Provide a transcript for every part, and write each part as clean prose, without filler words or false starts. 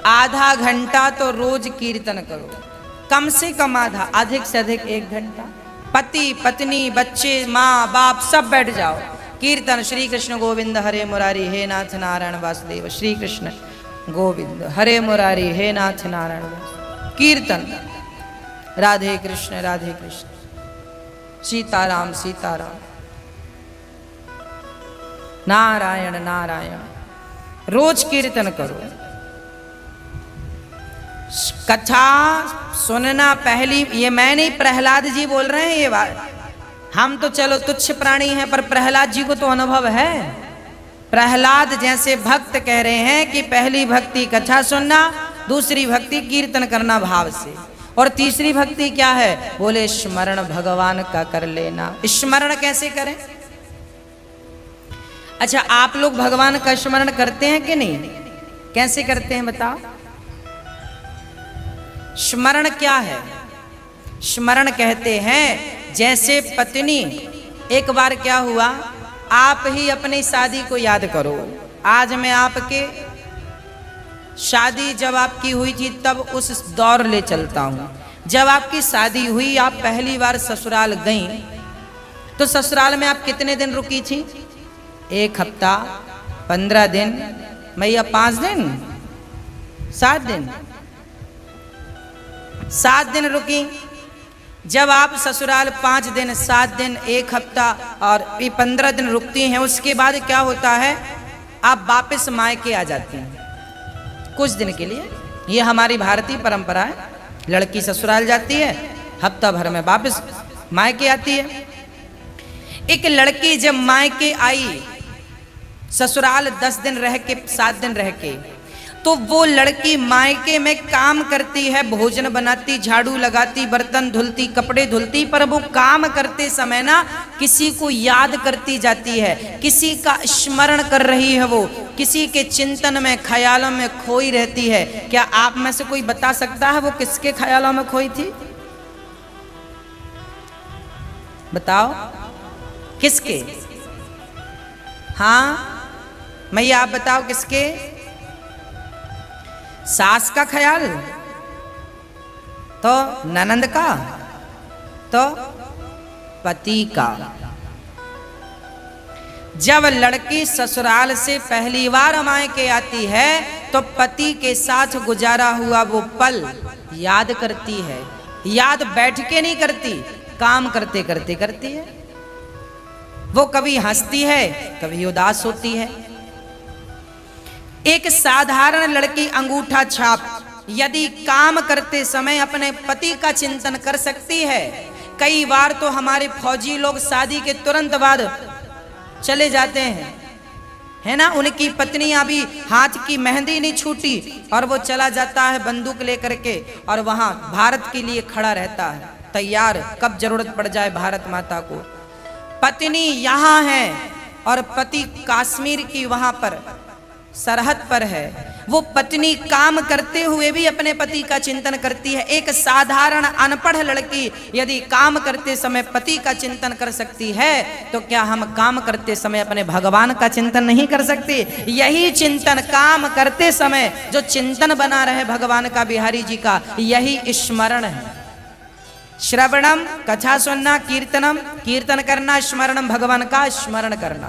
आधा घंटा तो रोज कीर्तन करो, कम से कम आधा, अधिक से अधिक 1 घंटा। पति पत्नी बच्चे माँ बाप सब बैठ जाओ, कीर्तन श्री कृष्ण गोविंद हरे मुरारी हे नाथ नारायण वासुदेव, श्री कृष्ण गोविंद हरे मुरारी हे नाथ नारायण वासुदेव, कीर्तन राधे कृष्ण सीताराम सीताराम नारायण नारायण, रोज कीर्तन करो। कथा सुनना पहली, ये मैं नहीं, प्रहलाद जी बोल रहे हैं ये बात। हम तो चलो तुच्छ प्राणी हैं, पर प्रहलाद जी को तो अनुभव है। प्रहलाद जैसे भक्त कह रहे हैं कि पहली भक्ति कथा सुनना, दूसरी भक्ति कीर्तन करना भाव से, और तीसरी भक्ति क्या है? बोले स्मरण भगवान का कर लेना। स्मरण कैसे करें? अच्छा, आप लोग भगवान का स्मरण करते हैं कि नहीं? कैसे करते हैं बताओ? स्मरण क्या है? स्मरण कहते हैं जैसे पत्नी, एक बार क्या हुआ, आप ही अपनी शादी को याद करो। आज मैं आपके शादी जब आपकी हुई थी तब उस दौर ले चलता हूं। जब आपकी शादी हुई, आप पहली बार ससुराल गईं, तो ससुराल में आप कितने दिन रुकी थी? 1 हफ्ता, 15 दिन, मैया 5 दिन, 7 दिन, 7 दिन रुकी। जब आप ससुराल 5 दिन, 7 दिन, 1 हफ्ता और 15 दिन रुकती हैं, उसके बाद क्या होता है? आप वापस मायके आ जाती हैं कुछ दिन के लिए। ये हमारी भारतीय परंपरा है। लड़की ससुराल जाती है, हफ्ता भर में वापस मायके आती है। एक लड़की जब मायके आई, ससुराल 10 दिन रह के, 7 दिन रह के, तो वो लड़की मायके में काम करती है, भोजन बनाती, झाड़ू लगाती, बर्तन धुलती, कपड़े धुलती, पर वो काम करते समय ना किसी को याद करती जाती है, किसी का स्मरण कर रही है, वो किसी के चिंतन में, ख्यालों में खोई रहती है। क्या आप में से कोई बता सकता है वो किसके ख्यालों में खोई थी? बताओ किसके? हाँ मैया आप बताओ किसके? सास का ख्याल, तो ननंद का, तो पति का। जब लड़की ससुराल से पहली बार मायके आती है तो पति के साथ गुजारा हुआ वो पल याद करती है। याद बैठ के नहीं करती, काम करते करते करती है। वो कभी हंसती है, कभी उदास होती है। एक साधारण लड़की अंगूठा छाप यदि काम करते समय अपने पति का चिंतन कर सकती है। कई बार तो हमारे फौजी लोग शादी के तुरंत बाद चले जाते हैं, है ना, उनकी पत्नियां भी हाथ की मेहंदी नहीं छूटी और वो चला जाता है बंदूक लेकर के, और वहां भारत के लिए खड़ा रहता है तैयार, कब जरूरत पड़ जाए भारत माता को। पत्नी यहाँ है और पति कश्मीर की वहां पर सरहद पर है। वो पत्नी काम करते हुए भी अपने पति का चिंतन करती है। एक साधारण अनपढ़ लड़की यदि काम करते समय पति का चिंतन कर सकती है, तो क्या हम काम करते समय अपने भगवान का चिंतन नहीं कर सकते? यही चिंतन, काम करते समय जो चिंतन बना रहे भगवान का, बिहारी जी का, यही स्मरण है। श्रवणम कथा सुनना, कीर्तनम कीर्तन करना, स्मरणम भगवान का स्मरण करना।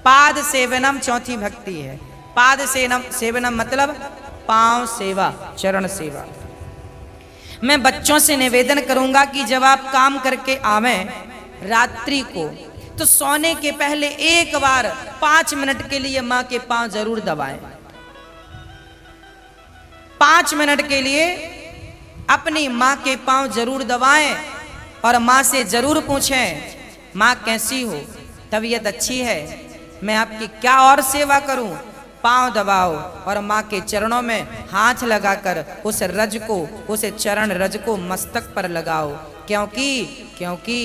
पाद सेवनम चौथी भक्ति है। पाद सेवनम मतलब पांव सेवा, चरण सेवा। मैं बच्चों से निवेदन करूंगा कि जब आप काम करके आवें रात्रि को, तो सोने के पहले एक बार 5 मिनट के लिए मां के पांव जरूर दबाएं। 5 मिनट के लिए अपनी मां के पांव जरूर दबाएं और मां से जरूर पूछें, मां कैसी हो, तबीयत अच्छी है, मैं आपकी क्या और सेवा करूं? पांव दबाओ और मां के चरणों में हाथ लगाकर उस रज को, उस चरण रज को मस्तक पर लगाओ। क्योंकि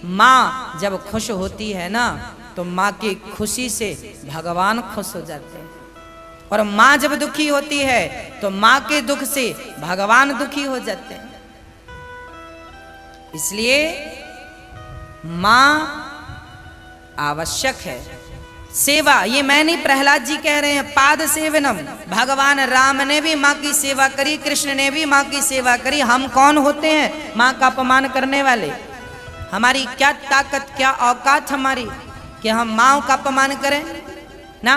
मां जब खुश होती है ना, तो मां की खुशी से भगवान खुश हो जाते हैं, और मां जब दुखी होती है तो मां के दुख से भगवान दुखी हो जाते हैं। इसलिए मां आवश्यक है। सेवा, ये मैं नहीं, प्रहलाद जी कह रहे हैं, पाद सेवनम। भगवान राम ने भी माँ की सेवा करी, कृष्ण ने भी माँ की सेवा करी। हम कौन होते हैं माँ का अपमान करने वाले? हमारी क्या ताकत, क्या औकात हमारी कि हम माँ का अपमान करें ना।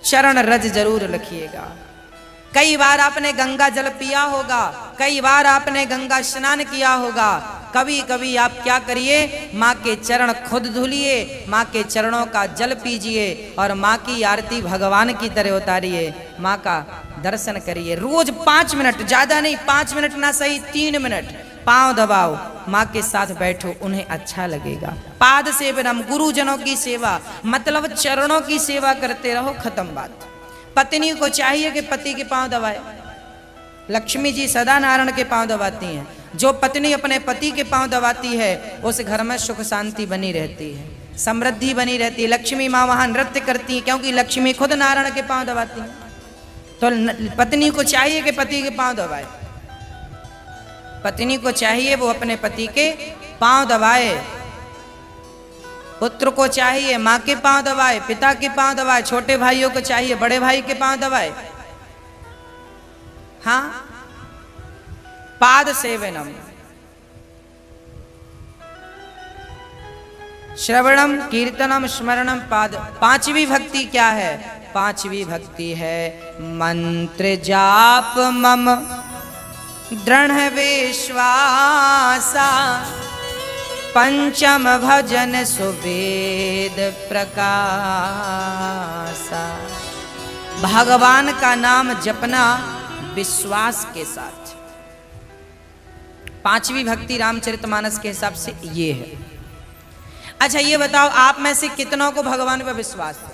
चरण रज जरूर रखिएगा। कई बार आपने गंगा जल पिया होगा, कई बार आपने गंगा स्नान किया होगा। कभी कभी आप क्या करिए, माँ के चरण खुद धुलिए, माँ के चरणों का जल पीजिए और माँ की आरती भगवान की तरह उतारिए, माँ का दर्शन करिए। रोज 5 मिनट, ज्यादा नहीं, 5 मिनट ना सही 3 मिनट पांव दबाओ, माँ के साथ बैठो, उन्हें अच्छा लगेगा। पाद सेवनम, गुरुजनों की सेवा, मतलब चरणों की सेवा करते रहो, खत्म बात। पत्नी को चाहिए कि पति के पांव दबाए। लक्ष्मी जी सदा नारायण के पांव दबाती हैं। जो पत्नी अपने पति के पांव दबाती है उस घर में सुख शांति बनी रहती है, समृद्धि बनी रहती है। लक्ष्मी माँ वहां नृत्य करती है क्योंकि लक्ष्मी खुद नारायण के पांव दबाती है। तो पत्नी को चाहिए कि पति के पांव दबाए, पत्नी को चाहिए वो अपने पति के पांव दबाए। पुत्र को चाहिए माँ के पांव दबाए, पिता के पांव दबाए, छोटे भाइयों को चाहिए बड़े भाई के पांव दबाए। हाँ, पाद सेवनम, श्रवणम कीर्तनम स्मरणम पाद। पांचवी भक्ति क्या है? पांचवी भक्ति है मंत्र जाप मम दृढ़ विश्वासा, पंचम भजन सुवेद प्रकाशा। भगवान का नाम जपना विश्वास के साथ। पांचवी भक्ति रामचरितमानस के हिसाब से ये है। अच्छा ये बताओ, आप में से कितनों को भगवान पर विश्वास है?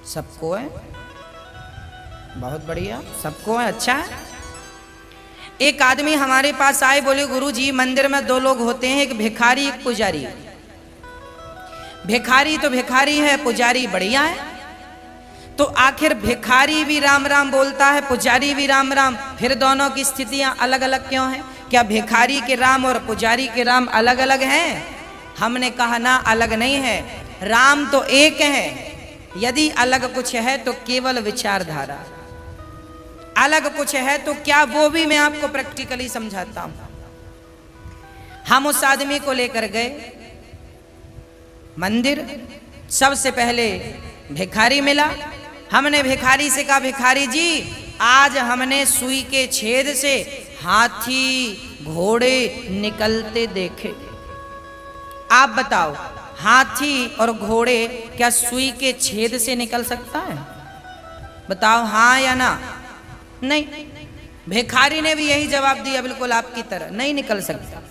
सबको है, बहुत बढ़िया, सबको है, अच्छा है। एक आदमी हमारे पास आए, बोले गुरुजी मंदिर में 2 लोग होते हैं, एक भिखारी एक पुजारी। भिखारी तो भिखारी है, पुजारी बढ़िया है। तो आखिर भिखारी भी राम राम बोलता है, पुजारी भी राम राम, फिर दोनों की स्थितियां अलग अलग क्यों हैं? क्या भिखारी के राम और पुजारी के राम अलग अलग हैं? हमने कहा ना, अलग नहीं है, राम तो एक है। यदि अलग कुछ है तो केवल विचारधारा, अलग कुछ है तो क्या, वो भी मैं आपको प्रैक्टिकली समझाता हूं। हम उस आदमी को लेकर गए मंदिर, सबसे पहले भिखारी मिला। हमने भिखारी से कहा, भिखारी जी आज हमने सुई के छेद से हाथी घोड़े निकलते देखे, आप बताओ हाथी और घोड़े क्या सुई के छेद से निकल सकता है? बताओ हाँ या ना? नहीं। भिखारी ने भी यही जवाब दिया, बिल्कुल आपकी तरह, नहीं निकल सकता।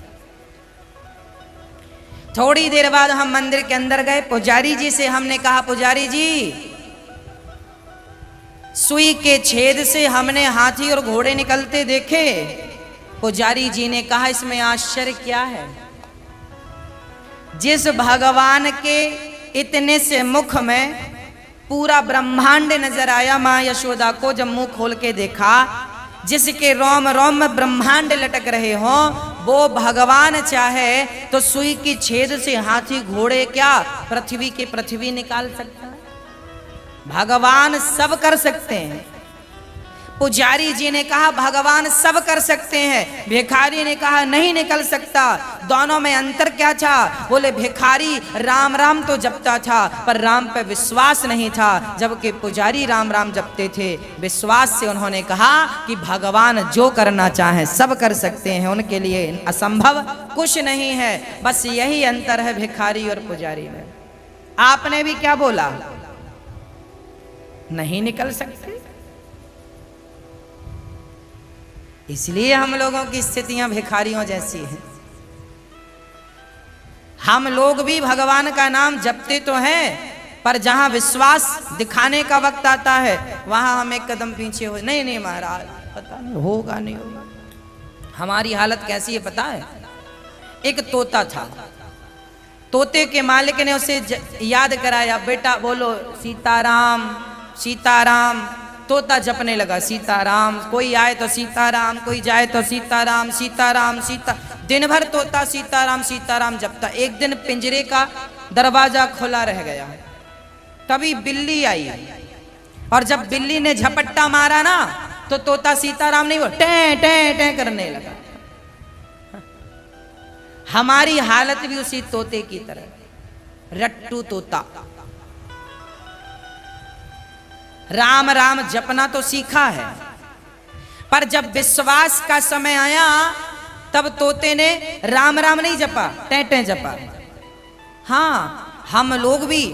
थोड़ी देर बाद हम मंदिर के अंदर गए, पुजारी जी से हमने कहा, पुजारी जी सुई के छेद से हमने हाथी और घोड़े निकलते देखे। पुजारी जी ने कहा, इसमें आश्चर्य क्या है? जिस भगवान के इतने से मुख में पूरा ब्रह्मांड नजर आया, मां यशोदा को जब मुंह खोल के देखा, जिसके रोम रोम में ब्रह्मांड लटक रहे हो, वो भगवान चाहे तो सुई की छेद से हाथी घोड़े क्या पृथ्वी के पृथ्वी निकाल सकता है? भगवान सब कर सकते हैं। पुजारी जी ने कहा भगवान सब कर सकते हैं, भिखारी ने कहा नहीं निकल सकता। दोनों में अंतर क्या था? बोले भिखारी राम राम तो जपता था पर राम पे विश्वास नहीं था, जबकि पुजारी राम राम जपते थे। विश्वास से उन्होंने कहा कि भगवान जो करना चाहे सब कर सकते हैं, उनके लिए असंभव कुछ नहीं है। बस यही अंतर है भिखारी और पुजारी में। आपने भी क्या बोला? नहीं निकल सकते। इसलिए हम लोगों की स्थितियां भिखारियों जैसी हैं। हम लोग भी भगवान का नाम जपते तो हैं, पर जहां विश्वास दिखाने का वक्त आता है वहां हम एक कदम पीछे हो। नहीं नहीं महाराज, पता नहीं होगा नहीं होगा। हमारी हालत कैसी है पता है? एक तोता था, तोते के मालिक ने उसे याद कराया, बेटा बोलो सीताराम सीताराम। तोता जपने लगा सीताराम, कोई आए तो सीताराम, कोई जाए तो सीताराम, सीताराम सीता, दिन भर तोता सीताराम सीताराम जपता। एक दिन पिंजरे का दरवाजा खुला रह गया, तभी बिल्ली आई, और जब बिल्ली ने झपट्टा मारा ना तो तोता सीताराम नहीं बोल, टे टे टे करने लगा। हमारी हालत भी उसी तोते की तरह, रट्टू तोता। राम राम जपना तो सीखा है, पर जब विश्वास का समय आया तब तोते ने राम राम नहीं जपा, टे टे जपा। हाँ, हम लोग भी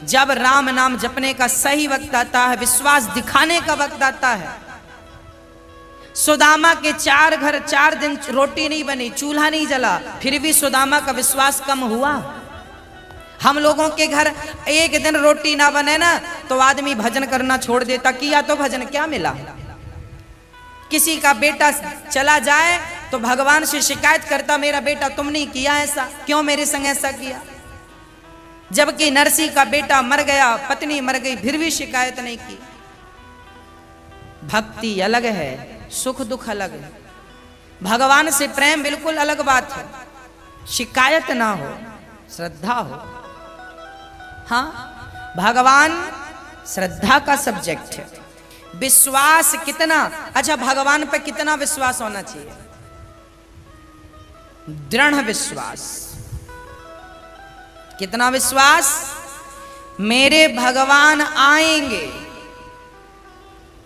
जब राम नाम जपने का सही वक्त आता है, विश्वास दिखाने का वक्त आता है। सुदामा के 4 घर 4 दिन रोटी नहीं बनी, चूल्हा नहीं जला, फिर भी सुदामा का विश्वास कम हुआ। हम लोगों के घर एक दिन रोटी ना बने ना तो आदमी भजन करना छोड़ देता, किया तो भजन क्या मिला। किसी का बेटा चला जाए तो भगवान से शिकायत करता, मेरा बेटा तुम नहीं किया ऐसा, क्यों मेरे संग ऐसा किया। जबकि नरसी का बेटा मर गया, पत्नी मर गई, फिर भी शिकायत नहीं की। भक्ति अलग है, सुख दुख अलग है। भगवान से प्रेम बिल्कुल अलग बात है, शिकायत ना हो, श्रद्धा हो। हाँ, भगवान श्रद्धा का सब्जेक्ट है। विश्वास कितना, अच्छा भगवान पे कितना विश्वास होना चाहिए, दृढ़ विश्वास। कितना विश्वास, मेरे भगवान आएंगे।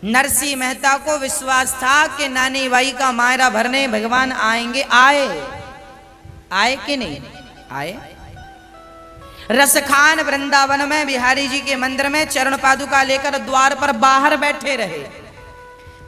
नरसिंह मेहता को विश्वास था कि नानी बाई का मायरा भरने भगवान आएंगे, आए, आए कि नहीं आए। रसखान वृंदावन में बिहारी जी के मंदिर में चरण पादुका लेकर द्वार पर बाहर बैठे रहे,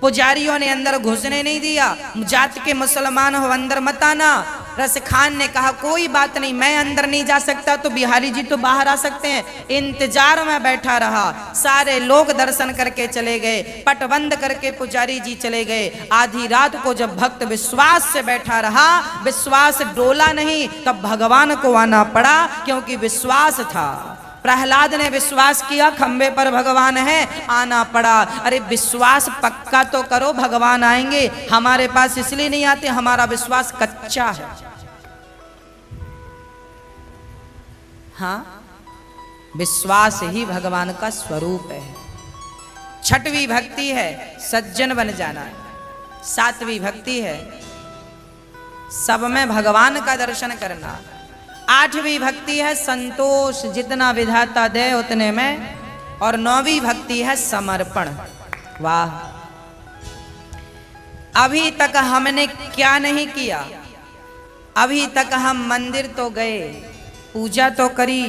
पुजारियों ने अंदर घुसने नहीं दिया। जात के मुसलमान हो, अंदर मत आना। रसखान ने कहा कोई बात नहीं, मैं अंदर नहीं जा सकता तो बिहारी जी तो बाहर आ सकते हैं। इंतजार में बैठा रहा, सारे लोग दर्शन करके चले गए, पट बंद करके पुजारी जी चले गए। आधी रात को जब भक्त विश्वास से बैठा रहा, विश्वास डोला नहीं, तब भगवान को आना पड़ा, क्योंकि विश्वास था। प्रहलाद ने विश्वास किया खंबे पर भगवान है, आना पड़ा। अरे विश्वास पक्का तो करो, भगवान आएंगे। हमारे पास इसलिए नहीं आते, हमारा विश्वास कच्चा है। हाँ, विश्वास ही भगवान का स्वरूप है। 6वीं भक्ति है सज्जन बन जाना, 7वीं भक्ति है सब में भगवान का दर्शन करना, 8वीं भक्ति है संतोष, जितना विधाता दे उतने में, और 9वीं भक्ति है समर्पण। वाह, अभी तक हमने क्या नहीं किया। अभी तक हम मंदिर तो गए, पूजा तो करी,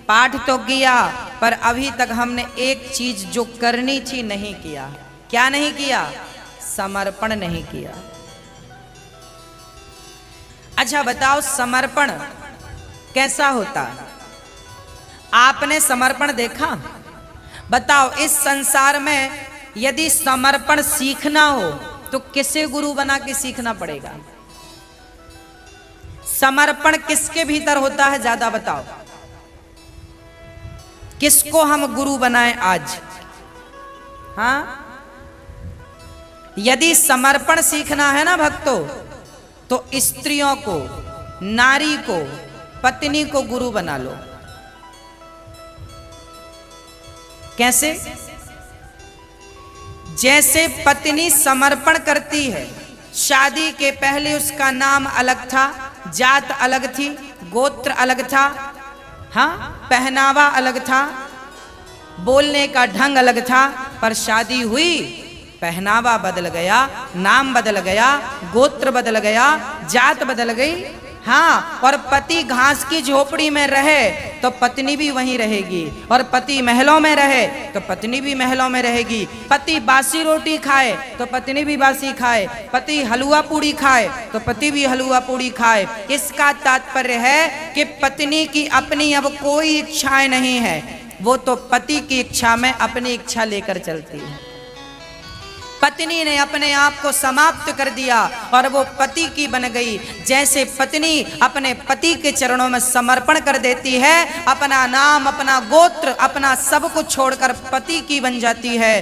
पाठ तो किया, पर अभी तक हमने एक चीज जो करनी थी नहीं किया। क्या नहीं किया? समर्पण नहीं किया। अच्छा बताओ, समर्पण कैसा होता है? आपने समर्पण देखा? बताओ, इस संसार में यदि समर्पण सीखना हो तो किसे गुरु बना के सीखना पड़ेगा? समर्पण किसके भीतर होता है ज्यादा बताओ? किसको हम गुरु बनाएं आज? हाँ, यदि समर्पण सीखना है ना भक्तों, तो स्त्रियों को, नारी को, पत्नी को गुरु बना लो। कैसे? जैसे पत्नी समर्पण करती है, शादी के पहले उसका नाम अलग था, जात अलग थी, गोत्र अलग था, हाँ, पहनावा अलग था, बोलने का ढंग अलग था, पर शादी हुई, पहनावा बदल गया, नाम बदल गया, गोत्र बदल गया, जात बदल गई। हाँ, और पति घास की झोपड़ी में रहे तो पत्नी भी वहीं रहेगी, और पति महलों में रहे तो पत्नी भी महलों में रहेगी। पति बासी रोटी खाए तो पत्नी भी बासी खाए, पति हलवा पूड़ी खाए तो पति भी हलवा पूड़ी खाए। इसका तात्पर्य है कि पत्नी की अपनी अब कोई इच्छाएं नहीं है, वो तो पति की इच्छा में अपनी इच्छा लेकर चलती है। पत्नी ने अपने आप को समाप्त कर दिया और वो पति की बन गई। जैसे पत्नी अपने पति के चरणों में समर्पण कर देती है, अपना नाम, अपना गोत्र, अपना सब कुछ छोड़कर पति की बन जाती है,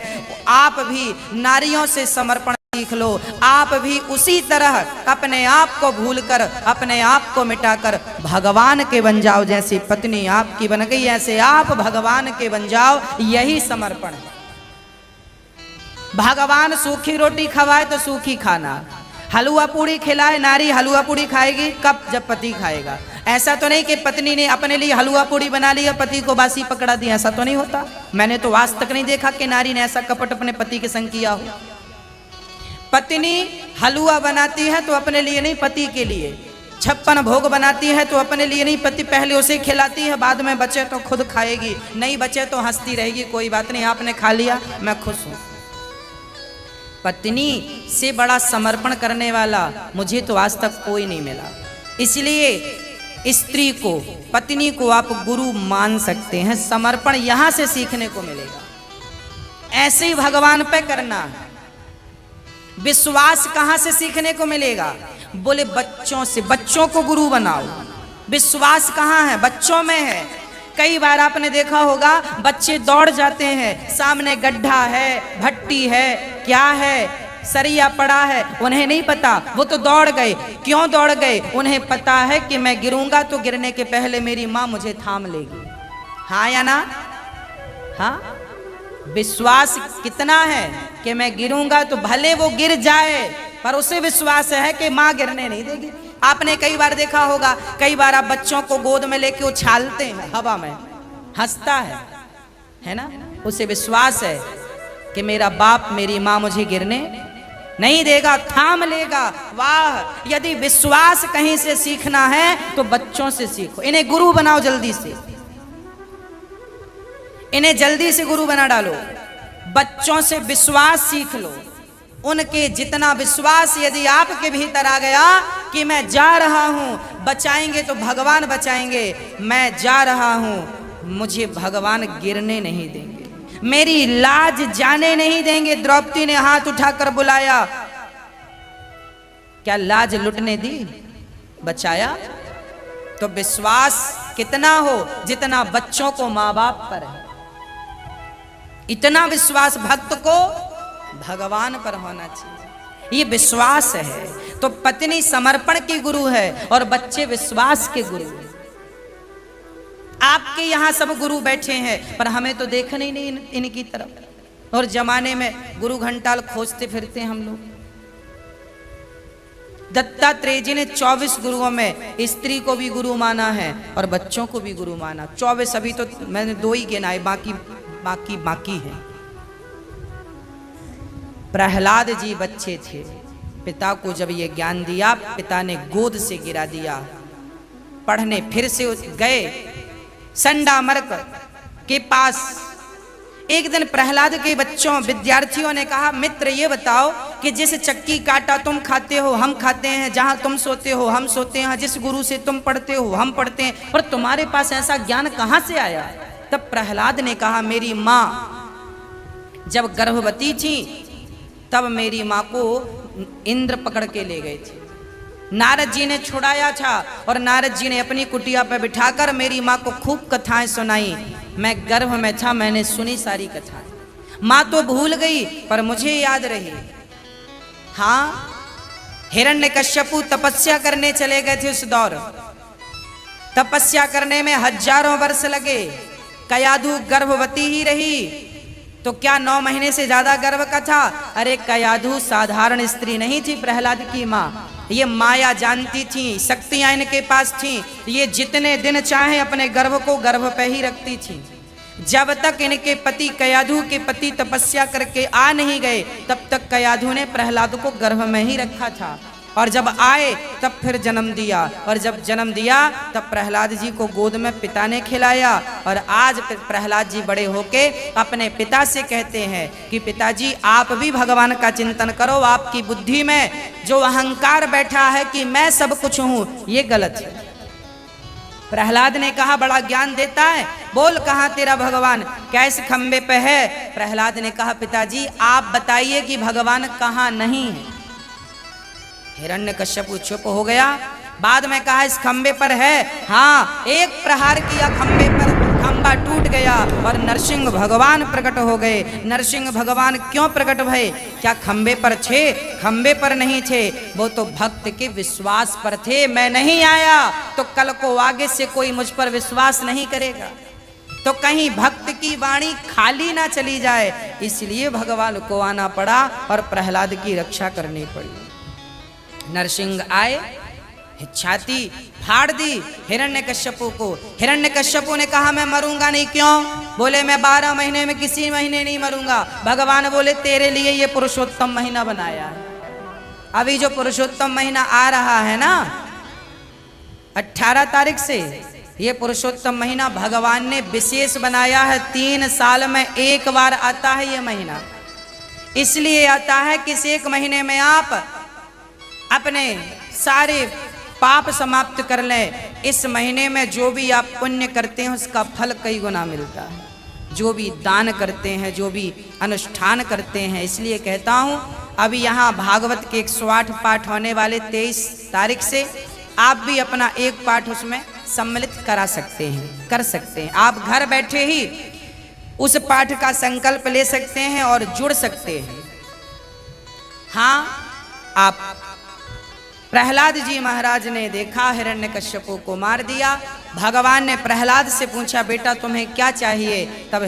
आप भी नारियों से समर्पण सीख लो। आप भी उसी तरह अपने आप को भूलकर, अपने आप को मिटाकर भगवान के बन जाओ। जैसी पत्नी आपकी बन गई, ऐसे आप भगवान के बन जाओ। यही समर्पण है। भगवान सूखी रोटी खवाए तो सूखी खाना, हलवा पूड़ी खिलाए, नारी हलवा पूड़ी खाएगी कब? जब पति खाएगा। ऐसा तो नहीं कि पत्नी ने अपने लिए हलवा पूड़ी बना लिया, पति को बासी पकड़ा दिया, ऐसा तो नहीं होता। मैंने तो आज तक नहीं देखा कि नारी ने ऐसा कपट अपने पति के संग किया हो। पत्नी हलवा बनाती है तो अपने लिए नहीं, पति के लिए। 56 भोग बनाती है तो अपने लिए नहीं, पति पहले उसे खिलाती है, बाद में बचे तो खुद खाएगी, नहीं बचे तो हंसती रहेगी, कोई बात नहीं, आपने खा लिया, मैं खुश हूं। पत्नी से बड़ा समर्पण करने वाला मुझे तो आज तक कोई नहीं मिला। इसलिए स्त्री को, पत्नी को आप गुरु मान सकते हैं। समर्पण यहां से सीखने को मिलेगा। ऐसे ही भगवान पे करना। विश्वास कहां से सीखने को मिलेगा? बोले बच्चों से। बच्चों को गुरु बनाओ। विश्वास कहां है? बच्चों में है। कई बार आपने देखा होगा बच्चे दौड़ जाते हैं, सामने गड्ढा है, भट्टी है, क्या है, सरिया पड़ा है, उन्हें नहीं पता, वो तो दौड़ गए। क्यों दौड़ गए? उन्हें पता है कि मैं गिरूंगा तो गिरने के पहले मेरी माँ मुझे थाम लेगी। हाँ या ना? हाँ। विश्वास कितना है कि मैं गिरूंगा तो भले वो गिर जाए, पर उसे विश्वास है कि माँ गिरने नहीं देगी। आपने कई बार देखा होगा, कई बार आप बच्चों को गोद में लेके उछालते हैं हवा में, हंसता है ना? उसे विश्वास है कि मेरा बाप, मेरी माँ मुझे गिरने नहीं देगा, थाम लेगा। वाह! यदि विश्वास कहीं से सीखना है तो बच्चों से सीखो। इन्हें गुरु बनाओ जल्दी से, इन्हें जल्दी से गुरु बना डालो। बच्चों से विश्वास सीख लो। उनके जितना विश्वास यदि आपके भीतर आ गया कि मैं जा रहा हूं, बचाएंगे तो भगवान बचाएंगे, मैं जा रहा हूं, मुझे भगवान गिरने नहीं देंगे, मेरी लाज जाने नहीं देंगे। द्रौपदी ने हाथ उठाकर बुलाया, क्या लाज लुटने दी? बचाया। तो विश्वास कितना हो जितना बच्चों को माँ बाप पर है, इतना विश्वास भक्त को भगवान पर होना चाहिए। ये विश्वास है। तो पत्नी समर्पण की गुरु है और बच्चे विश्वास के गुरु हैं। आपके यहां सब गुरु बैठे हैं, पर हमें तो देखना ही नहीं इनकी तरफ। और जमाने में गुरु घंटाल खोजते फिरते हम लोग। दत्तात्रेय जी ने 24 गुरुओं में स्त्री को भी गुरु माना है और बच्चों को भी गुरु माना। 24, अभी तो मैंने 2 ही गिनाए, बाकी है। प्रहलाद जी बच्चे थे, पिता को जब ये ज्ञान दिया, पिता ने गोद से गिरा दिया। पढ़ने फिर से गए संडामर्क के पास। एक दिन प्रहलाद के बच्चों, विद्यार्थियों ने कहा, मित्र ये बताओ कि जिस चक्की काटा तुम खाते हो हम खाते हैं, जहां तुम सोते हो हम सोते हैं, जिस गुरु से तुम पढ़ते हो हम पढ़ते हैं, और तुम्हारे पास ऐसा ज्ञान कहां से आया? तब प्रहलाद ने कहा, मेरी माँ जब गर्भवती थी तब मेरी माँ को इंद्र पकड़ के ले गए थे। नारद जी ने छुड़ाया था और नारद जी ने अपनी कुटिया पर बिठाकर मेरी माँ को खूब कथाएं सुनाई। मैं गर्भ में था, मैंने सुनी सारी कथाएं। माँ तो भूल गई पर मुझे याद रही। हाँ, हिरण्यकश्यपु तपस्या करने चले गए थे उस दौर। तपस्या करने में हजारों वर्ष लगे। कयाधु गर्भवती ही रही तो क्या 9 महीने से ज्यादा गर्भ का था? अरे कयाधु साधारण स्त्री नहीं थी, प्रहलाद की माँ। ये माया जानती थी, शक्तियां इनके पास थी। ये जितने दिन चाहे अपने गर्भ को गर्भ पे ही रखती थी। जब तक इनके पति, कयाधु के पति तपस्या करके आ नहीं गए, तब तक कयाधु ने प्रहलाद को गर्भ में ही रखा था। और जब आए तब फिर जन्म दिया, और जब जन्म दिया तब प्रहलाद जी को गोद में पिता ने खिलाया। और आज प्रहलाद जी बड़े होके अपने पिता से कहते हैं कि पिताजी आप भी भगवान का चिंतन करो। आपकी बुद्धि में जो अहंकार बैठा है कि मैं सब कुछ हूं, ये गलत है। प्रहलाद ने कहा बड़ा ज्ञान देता है, बोल कहाँ तेरा भगवान, कैसे खंबे पे है। प्रहलाद ने कहा पिताजी आप बताइए कि भगवान कहाँ नहीं है। हिरण्यकश्यप चुप हो गया। बाद में कहा इस खंबे पर है। हाँ, एक प्रहार किया खंबे पर, खंबा टूट गया और नरसिंह भगवान प्रकट हो गए। नरसिंह भगवान क्यों प्रकट भये? क्या खंबे पर थे? खंबे पर नहीं थे, वो तो भक्त के विश्वास पर थे। मैं नहीं आया तो कल को आगे से कोई मुझ पर विश्वास नहीं करेगा, तो कहीं भक्त की वाणी खाली ना चली जाए, इसलिए भगवान को आना पड़ा और प्रहलाद की रक्षा करनी पड़ी। नरसिंह आए, छाती फाड़ दी हिरण्यकश्यपु को। हिरण्यकश्यपु ने कहा मैं मरूंगा नहीं। क्यों? बोले मैं 12 महीने में किसी महीने नहीं मरूंगा। भगवान बोले तेरे लिए ये पुरुषोत्तम महीना बनाया है। अभी जो पुरुषोत्तम महीना आ रहा है ना 18 तारीख से, ये पुरुषोत्तम महीना भगवान ने विशेष बनाया है। 3 साल में एक बार आता है ये महीना। इसलिए आता है कि इस एक महीने में आप अपने सारे पाप समाप्त कर लें। इस महीने में जो भी आप पुण्य करते हैं उसका फल कई गुना मिलता है। जो भी दान करते हैं, जो भी अनुष्ठान करते हैं। इसलिए कहता हूँ अभी यहाँ भागवत के 108 पाठ होने वाले 23 तारीख से आप भी अपना एक पाठ उसमें सम्मिलित करा सकते हैं, कर सकते हैं। आप घर बैठे ही उस पाठ का संकल्प ले सकते हैं और जुड़ सकते हैं। हाँ, आप प्रहलाद जी महाराज ने देखा हिरण्यकश्यपु को मार दिया। भगवान ने प्रहलाद से पूछा बेटा तुम्हें क्या चाहिए? तब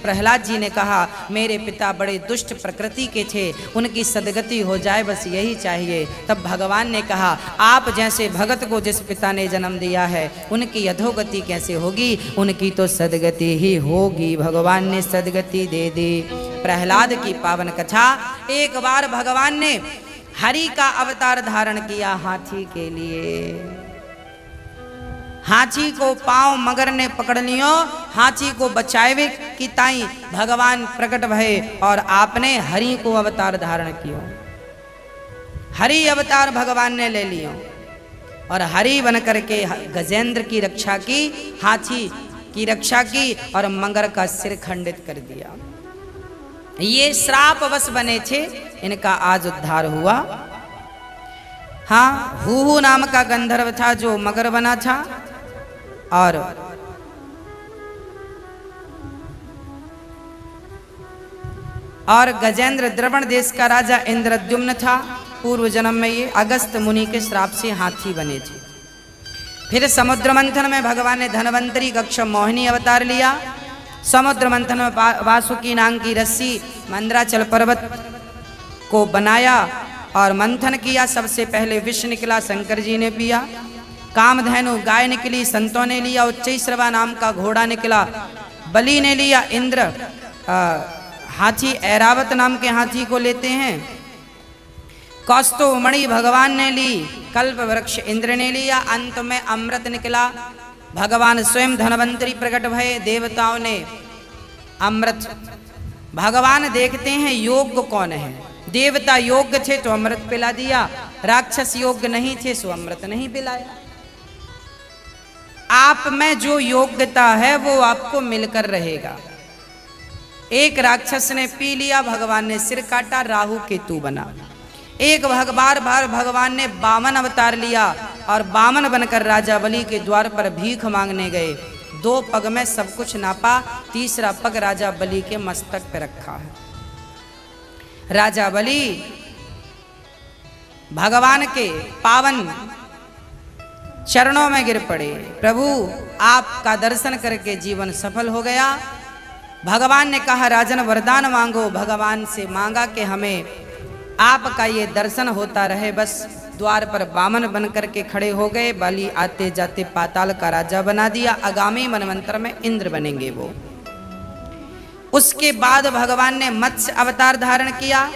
प्रहलाद जी ने कहा मेरे पिता बड़े दुष्ट प्रकृति के थे, उनकी सदगति हो जाए बस यही चाहिए। तब भगवान ने कहा आप जैसे भगत को जिस पिता ने जन्म दिया है उनकी अधोगति कैसे होगी? उनकी तो सदगति ही होगी। भगवान ने सदगति दे दी। प्रहलाद की पावन कथा। एक बार भगवान ने हरि का अवतार धारण किया हाथी के लिए। हाथी को पांव मगर ने पकड़ लियो, हाथी को बचावे की ताई भगवान प्रकट भये और आपने हरि को अवतार धारण किया। हरि अवतार भगवान ने ले लियो और हरि बन करके गजेंद्र की रक्षा की, हाथी की रक्षा की और मगर का सिर खंडित कर दिया। ये श्रापवश बने थे, इनका आज उद्धार हुआ। हाँ, हूहू नाम का गंधर्व था जो मगर बना था और गजेंद्र द्रवण देश का राजा इंद्रद्युम्न था। पूर्व जन्म में ये अगस्त मुनि के श्राप से हाथी बने थे। फिर समुद्र मंथन में भगवान ने धनवंतरी कक्ष मोहिनी अवतार लिया। समुद्र मंथन में वासुकी नाग की रस्सी मंदराचल पर्वत को बनाया और मंथन किया। सबसे पहले विष निकला, शंकर जी ने पिया। कामधेनु गाय निकली, संतों ने लिया। उच्चैश्रवा नाम का घोड़ा निकला, बलि ने लिया। इंद्र हाथी ऐरावत नाम के हाथी को लेते हैं। कौस्तुभ मणि भगवान ने ली, कल्प वृक्ष इंद्र ने लिया। अंत में अमृत निकला। भगवान स्वयं धनवंतरी प्रकट भये। देवताओं ने अमृत, भगवान देखते हैं योग्य कौन है। देवता योग्य थे तो अमृत पिला दिया, राक्षस योग्य नहीं थे सो अमृत नहीं पिलाया। आप में जो योग्यता है वो आपको मिलकर रहेगा। एक राक्षस ने पी लिया, भगवान ने सिर काटा, राहु केतु बना। एक बार भगवान ने वामन अवतार लिया और वामन बनकर राजा बलि के द्वार पर भीख मांगने गए। 2 पग में सब कुछ नापा, तीसरा पग राजा बलि के मस्तक पर रखा है। राजा बलि भगवान के पावन चरणों में गिर पड़े। प्रभु आपका दर्शन करके जीवन सफल हो गया। भगवान ने कहा राजन वरदान मांगो। भगवान से मांगा कि हमें आपका ये दर्शन होता रहे। बस द्वार पर वामन बन करके खड़े हो गए। बलि आते जाते पाताल का राजा बना दिया। आगामी मनवंतर में इंद्र बनेंगे वो। उसके बाद भगवान ने मत्स्य अवतार धारण किया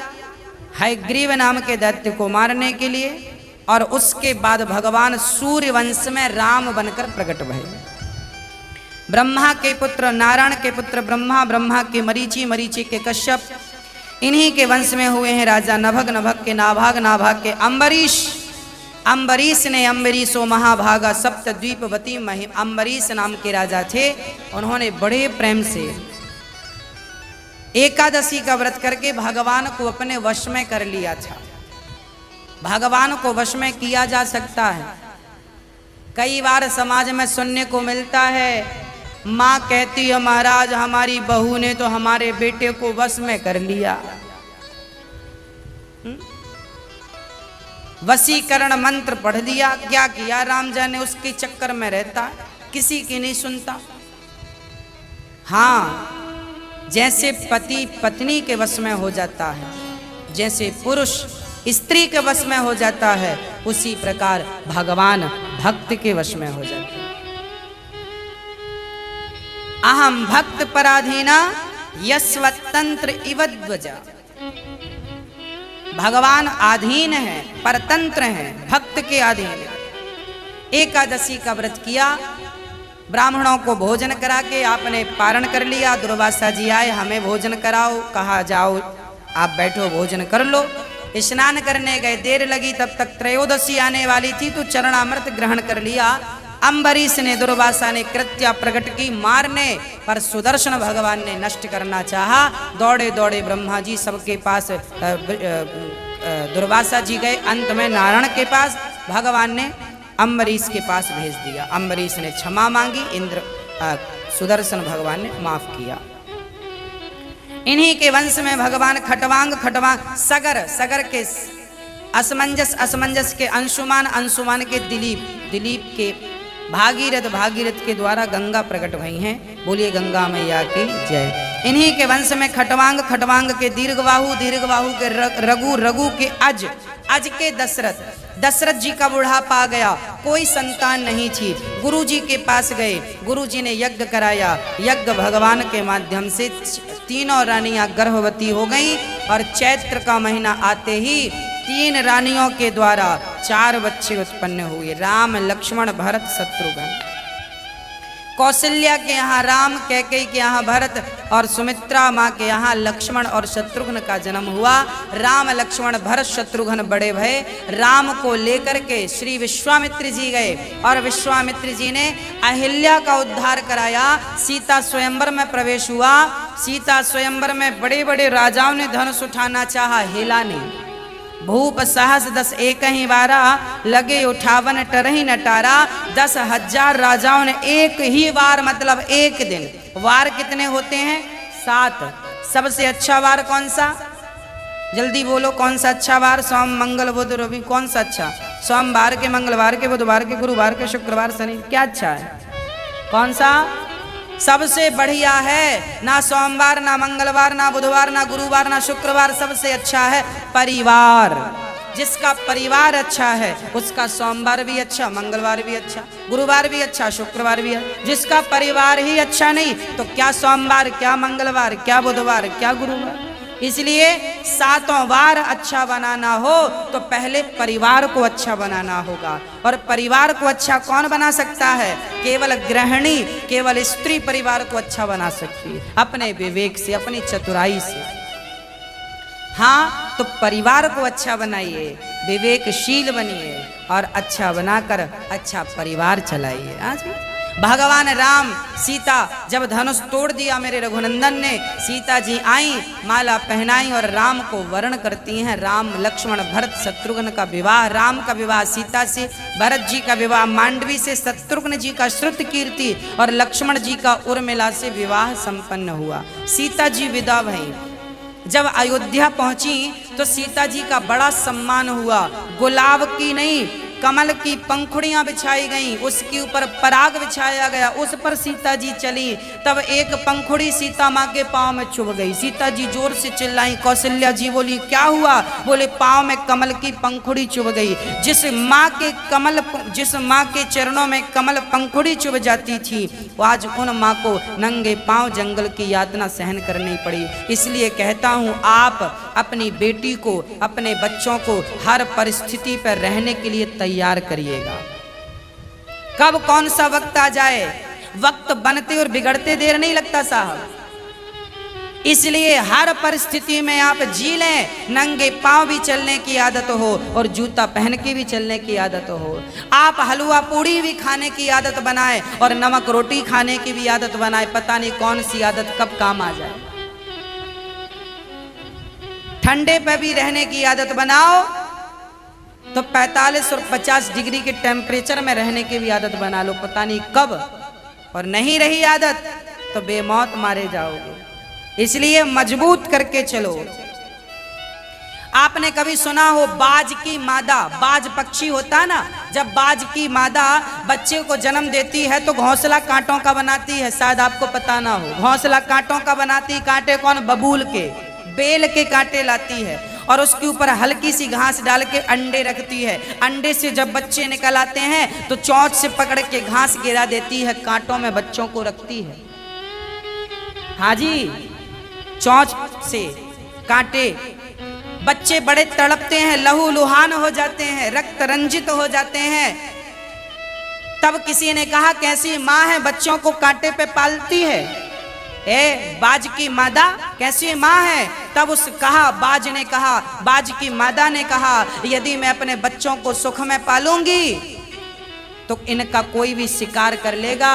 हयग्रीव नाम के दैत्य को मारने के लिए। और उसके बाद भगवान सूर्य वंश में राम बनकर प्रकट भये। ब्रह्मा के पुत्र नारायण के पुत्र ब्रह्मा, ब्रह्मा के मरीचि, मरीचि के कश्यप, इन्हीं के वंश में हुए हैं राजा नभग, नभग के नाभाग, नाभाग के अम्बरीश, अम्बरीश ने, अम्बरीशो महाभागा सप्तद्वीपवती महिम, अम्बरीश नाम के राजा थे। उन्होंने बड़े प्रेम से एकादशी का व्रत करके भगवान को अपने वश में कर लिया था। भगवान को वश में किया जा सकता है। कई बार समाज में सुनने को मिलता है, माँ कहती है महाराज हमारी बहू ने तो हमारे बेटे को वश में कर लिया। वशीकरण मंत्र पढ़ दिया, क्या किया राम जाने, उसके चक्कर में रहता, किसी की नहीं सुनता। हाँ, जैसे पति पत्नी के वश में हो जाता है, जैसे पुरुष स्त्री के वश में हो जाता है, उसी प्रकार भगवान भक्त के वश में हो जाता है। अहम भक्त पराधीना यस्वतंत्र इवद्वजा। भगवान आधीन है, परतंत्र है, भक्त के अधीन। एकादशी का व्रत किया, ब्राह्मणों को भोजन करा के आपने पारण कर लिया। दुर्वासा जी आए, हमें भोजन कराओ, कहा जाओ आप बैठो भोजन कर लो। स्नान करने गए, देर लगी, तब तक त्रयोदशी आने वाली थी, तो चरणामृत ग्रहण कर लिया। अम्बरीश ने, दुर्वासा ने कृत्या प्रकट की मारने पर सुदर्शन भगवान ने नष्ट करना चाहा। दौड़े दौड़े ब्रह्मा जी सबके पास, दुर्वासा जी गए, अंत में नारायण के पास भगवान ने अम्बरीश के पास भेज दिया। अम्बरीश ने क्षमा मांगी, सुदर्शन भगवान ने माफ किया। इन्हीं के वंश में भगवान खटवांग सगर के असमंजस के अंशुमान के दिलीप के भागीरथ के द्वारा गंगा प्रकट भई हैं। बोलिए गंगा मैया की जय। इन्हीं के वंश में खटवांग के दीर्घबाहु के रघु के अज के दशरथ जी का बुढ़ापा आ गया, कोई संतान नहीं थी। गुरु जी के पास गए, गुरु जी ने यज्ञ कराया। यज्ञ भगवान के माध्यम से तीनों रानियां गर्भवती हो गईं और चैत्र का महीना आते ही 3 रानियों के द्वारा 4 बच्चे उत्पन्न हुए। राम, लक्ष्मण, भरत, शत्रुघ्न। कौशल्या के यहाँ राम, कैकेयी के यहाँ भरत और सुमित्रा माँ के यहाँ लक्ष्मण और शत्रुघ्न का जन्म हुआ। राम, लक्ष्मण, भरत, शत्रुघ्न बड़े भय। राम को लेकर के श्री विश्वामित्र जी गए और विश्वामित्र जी ने अहिल्या का उद्धार कराया। सीता स्वयंवर में प्रवेश हुआ। सीता स्वयंवर में बड़े बड़े राजाओं ने धनुष उठाना चाहा, हिला नहीं। भूप सहस 10 एक ही बारा, लगे 58 टरही नटारा। 10,000 राजाओं ने एक ही बार, मतलब एक दिन। वार कितने होते हैं? 7। सबसे अच्छा वार कौन सा? जल्दी बोलो, कौन सा अच्छा वार? सोम, मंगल, बुध, रवि। कौन सा अच्छा? सोमवार के, मंगलवार के, बुधवार के, गुरुवार के, शुक्रवार, शनि। क्या अच्छा है? कौन सा सबसे बढ़िया है? ना सोमवार, ना मंगलवार, ना बुधवार, ना गुरुवार, ना शुक्रवार। सबसे अच्छा है परिवार। जिसका परिवार अच्छा है उसका सोमवार भी अच्छा, मंगलवार भी अच्छा, गुरुवार भी अच्छा, शुक्रवार भी अच्छा। जिसका परिवार ही अच्छा नहीं तो क्या सोमवार, क्या मंगलवार, क्या बुधवार, क्या गुरुवार। इसलिए 7 वार अच्छा बनाना हो तो पहले परिवार को अच्छा बनाना होगा। और परिवार को अच्छा कौन बना सकता है? केवल गृहिणी, केवल स्त्री परिवार को अच्छा बना सकती है, अपने विवेक से, अपनी चतुराई से। हाँ, तो परिवार को अच्छा बनाइए, विवेकशील बनिए और अच्छा बनाकर अच्छा परिवार चलाइए। आज भगवान राम, सीता जब धनुष तोड़ दिया मेरे रघुनंदन ने, सीता जी आई, माला पहनाई और राम को वरण करती हैं। राम, लक्ष्मण, भरत, शत्रुघ्न का विवाह। राम का विवाह सीता से, भरत जी का विवाह मांडवी से, शत्रुघ्न जी का श्रुत कीर्ति और लक्ष्मण जी का उर्मिला से विवाह संपन्न हुआ। सीता जी विदा भई। जब अयोध्या पहुंची तो सीता जी का बड़ा सम्मान हुआ। गुलाब की नहीं, कमल की पंखुड़ियां बिछाई गईं, उसके ऊपर पराग बिछाया गया, उस पर सीता जी चली। तब एक पंखुड़ी सीता माँ के पाँव में चुभ गई। सीता जी जोर से चिल्लाई। कौशल्या जी बोली क्या हुआ? बोले पाँव में कमल की पंखुड़ी चुभ गई। जिस माँ के चरणों में कमल पंखुड़ी चुभ जाती थी, वो आज उन माँ को नंगे पाँव जंगल की यातना सहन करनी पड़ी। इसलिए कहता हूँ, आप अपनी बेटी को, अपने बच्चों को हर परिस्थिति पर रहने के लिए तैयार करिएगा। कब कौन सा वक्त आ जाए, वक्त बनते और बिगड़ते देर नहीं लगता साहब। इसलिए हर परिस्थिति में आप जी लें, नंगे पांव भी चलने की आदत हो और जूता पहन के भी चलने की आदत हो। आप हलवा पूड़ी भी खाने की आदत बनाएं और नमक रोटी खाने की भी आदत बनाएं। पता नहीं कौन सी आदत कब काम आ जाए। ठंडे पे भी रहने की आदत बनाओ तो 45 और 50 डिग्री के टेम्परेचर में रहने की भी आदत बना लो। पता नहीं कब, और नहीं रही आदत तो बेमौत मारे जाओगे। इसलिए मजबूत करके चलो। आपने कभी सुना हो बाज की मादा, बाज पक्षी होता ना, जब बाज की मादा बच्चे को जन्म देती है तो घोंसला कांटों का बनाती है। शायद आपको पता ना हो, घोंसला कांटों का बनाती। कांटे कौन? बबूल के, बेल के कांटे लाती है और उसके ऊपर हल्की सी घास डाल के अंडे रखती है। अंडे से जब बच्चे निकल आते हैं तो चोंच से पकड़ के घास गिरा देती है, कांटों में बच्चों को रखती है। हाँ जी, चोंच से कांटे। बच्चे बड़े तड़पते हैं, लहू लुहान हो जाते हैं, रक्त रंजित हो जाते हैं। तब किसी ने कहा कैसी माँ है बच्चों को कांटे पे पालती है? बाज की मादा कैसी माँ है? तब बाज ने कहा, बाज की मादा ने कहा, यदि मैं अपने बच्चों को सुख में पालूंगी तो इनका कोई भी शिकार कर लेगा।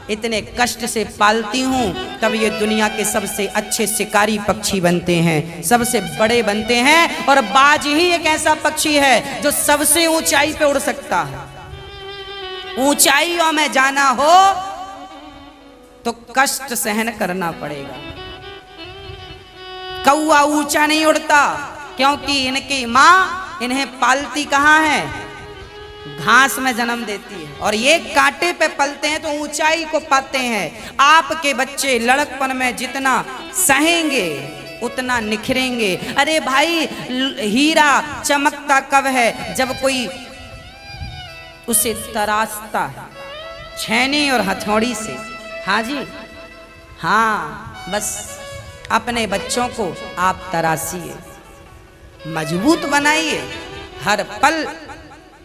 इतने कष्ट से पालती हूँ तब ये दुनिया के सबसे अच्छे शिकारी पक्षी बनते हैं, सबसे बड़े बनते हैं। और बाज ही एक ऐसा पक्षी है जो सबसे ऊंचाई पे उड़ सकता है। ऊंचाइयों में जाना हो तो कष्ट सहन करना पड़ेगा। कौवा ऊंचा नहीं उड़ता क्योंकि इनकी माँ इन्हें पालती कहाँ है? घास में जन्म देती है। और ये कांटे पे पलते हैं तो ऊंचाई को पाते हैं। आपके बच्चे लड़कपन में जितना सहेंगे उतना निखरेंगे। अरे भाई, हीरा चमकता कब है? जब कोई उसे तराशता है छेनी और हथौड़ी से। हाँ जी, हाँ, बस अपने बच्चों को आप तराशिए, मजबूत बनाइए। हर पल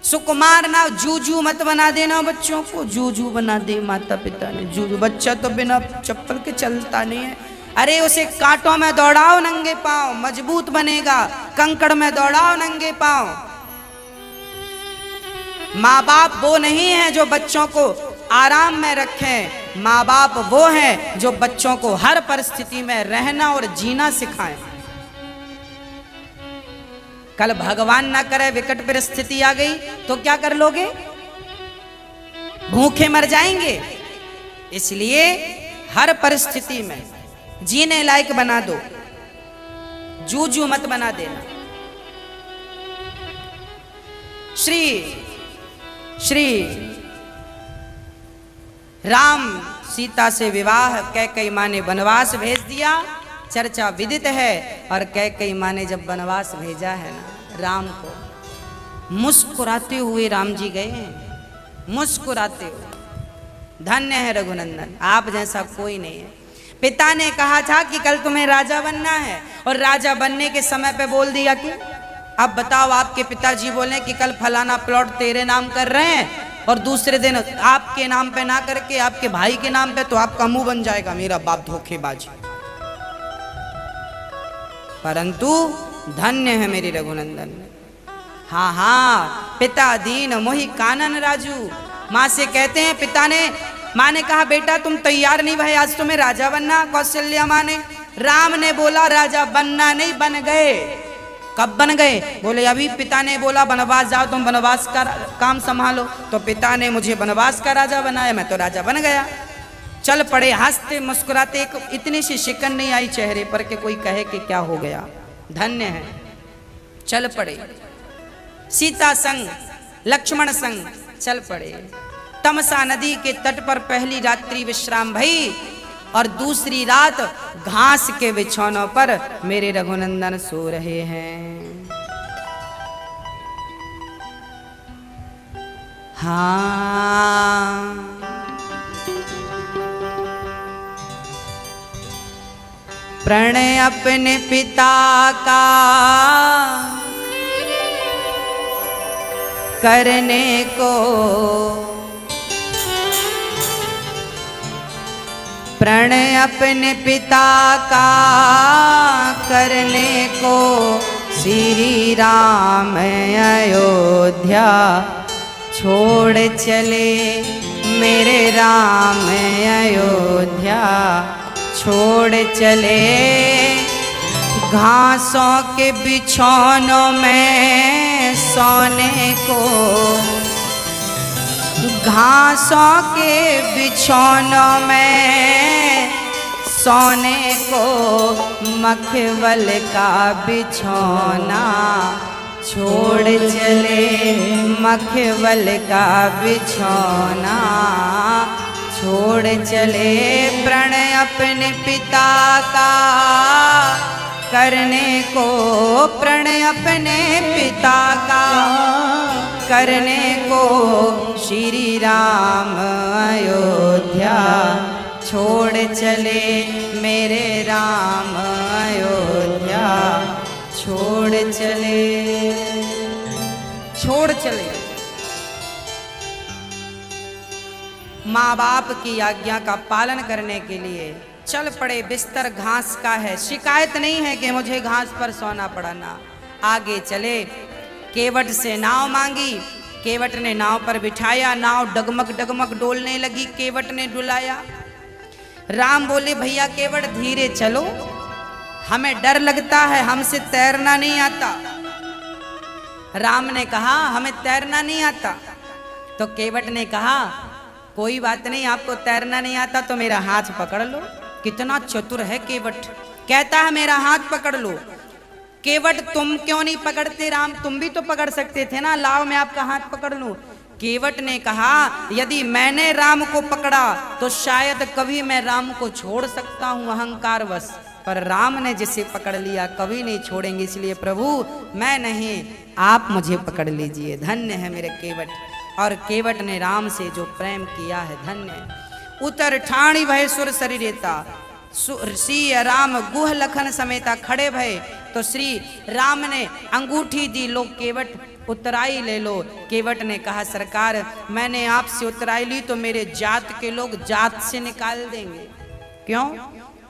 सुकुमार ना, जूजू मत बना देना बच्चों को। जूजू बना दे माता पिता ने, जूजू। बच्चा तो बिना चप्पल के चलता नहीं है। अरे उसे कांटों में दौड़ाओ नंगे पांव, मजबूत बनेगा। कंकड़ में दौड़ाओ नंगे पांव। माँ बाप वो नहीं है जो बच्चों को आराम में रखें। माँ बाप वो हैं जो बच्चों को हर परिस्थिति में रहना और जीना सिखाएं। कल भगवान ना करे विकट परिस्थिति आ गई तो क्या कर लोगे? भूखे मर जाएंगे। इसलिए हर परिस्थिति में जीने लायक बना दो, जूझू मत बना देना। श्री राम सीता से विवाह कैकेयी माँ ने वनवास भेज दिया, चर्चा विदित है। और कैकेयी माँ ने जब वनवास भेजा है ना राम को, मुस्कुराते हुए राम जी गए हैं, मुस्कुराते हुए। धन्य है रघुनंदन, आप जैसा कोई नहीं है। पिता ने कहा था कि कल तुम्हें राजा बनना है और राजा बनने के समय पे बोल दिया कि अब बताओ, आपके पिताजी बोले कि कल फलाना प्लॉट तेरे नाम कर रहे हैं और दूसरे दिन आपके नाम पे ना करके आपके भाई के नाम पे, तो आपका मुंह बन जाएगा मेरा बाप धोखेबाज। परंतु धन्य है मेरे रघुनंदन। हाँ हाँ, पिता दीन मोहि कानन राजू। माँ से कहते हैं, पिता ने, माँ ने कहा बेटा तुम तैयार नहीं भाई, आज तुम्हें राजा बनना। कौशल्या माँ ने, राम ने बोला राजा बनना नहीं, बन गए। कब बन गए? बोले अभी पिता ने बोला वनवास जाओ, तुम वनवास का काम संभालो। तो पिता ने मुझे वनवास का राजा बनाया, मैं तो राजा बन गया। चल पड़े हंसते मुस्कुराते, इतनी सी शिकन नहीं आई चेहरे पर कि कोई कहे कि क्या हो गया। धन्य है। चल पड़े सीता संग, लक्ष्मण संग चल पड़े। तमसा नदी के तट पर पहली रात्रि विश्राम भई और दूसरी रात घास के बिछौनों पर मेरे रघुनंदन सो रहे हैं। हाँ, प्रणय अपने पिता का करने को, प्रणय अपने पिता का करने को श्री राम अयोध्या छोड़ चले, मेरे राम अयोध्या छोड़ चले। घासों के बिछौनों में सोने को, घासों के बिछौनों में सोने को, मखमल का बिछौना छोड़ चले, मखमल का बिछौना छोड़ चले। प्रणय अपने पिता का करने को, प्रणय अपने पिता का करने को श्री राम अयोध्या छोड़ चले, मेरे राम अयोध्या छोड़ चले, छोड़ चले। माँ बाप की आज्ञा का पालन करने के लिए चल पड़े। बिस्तर घास का है, शिकायत नहीं है कि मुझे घास पर सोना पड़ा ना। आगे चले, केवट से नाव मांगी, केवट ने नाव पर बिठाया, नाव डगमग डगमग डोलने लगी, केवट ने डुलाया। राम बोले भैया केवट धीरे चलो, हमें डर लगता है, हमसे तैरना नहीं आता। राम ने कहा हमें तैरना नहीं आता। तो केवट ने कहा कोई बात नहीं, आपको तैरना नहीं आता तो मेरा हाथ पकड़ लो। कितना चतुर है केवट, कहता है मेरा हाथ पकड़ लो। केवट तुम क्यों नहीं पकड़ते राम, तुम भी तो पकड़ सकते थे ना, लाओ मैं आपका हाथ पकड़ लूं। केवट ने कहा यदि मैंने राम को पकड़ा तो शायद कभी मैं राम को छोड़ सकता हूं अहंकारवश, पर राम ने जिसे पकड़ लिया कभी नहीं छोड़ेंगे, इसलिए प्रभु मैं नहीं, आप मुझे पकड़ लीजिए। धन्य है मेरे केवट। और केवट ने राम से जो प्रेम किया है धन्य। उतर ठाणी भय सुर शरीरेता, श्री राम गुह लखन समेता खड़े भय। तो श्री राम ने अंगूठी दी, लो केवट उतराई ले लो। केवट ने कहा सरकार मैंने आपसे उतराई ली तो मेरे जात के लोग जात से निकाल देंगे। क्यों?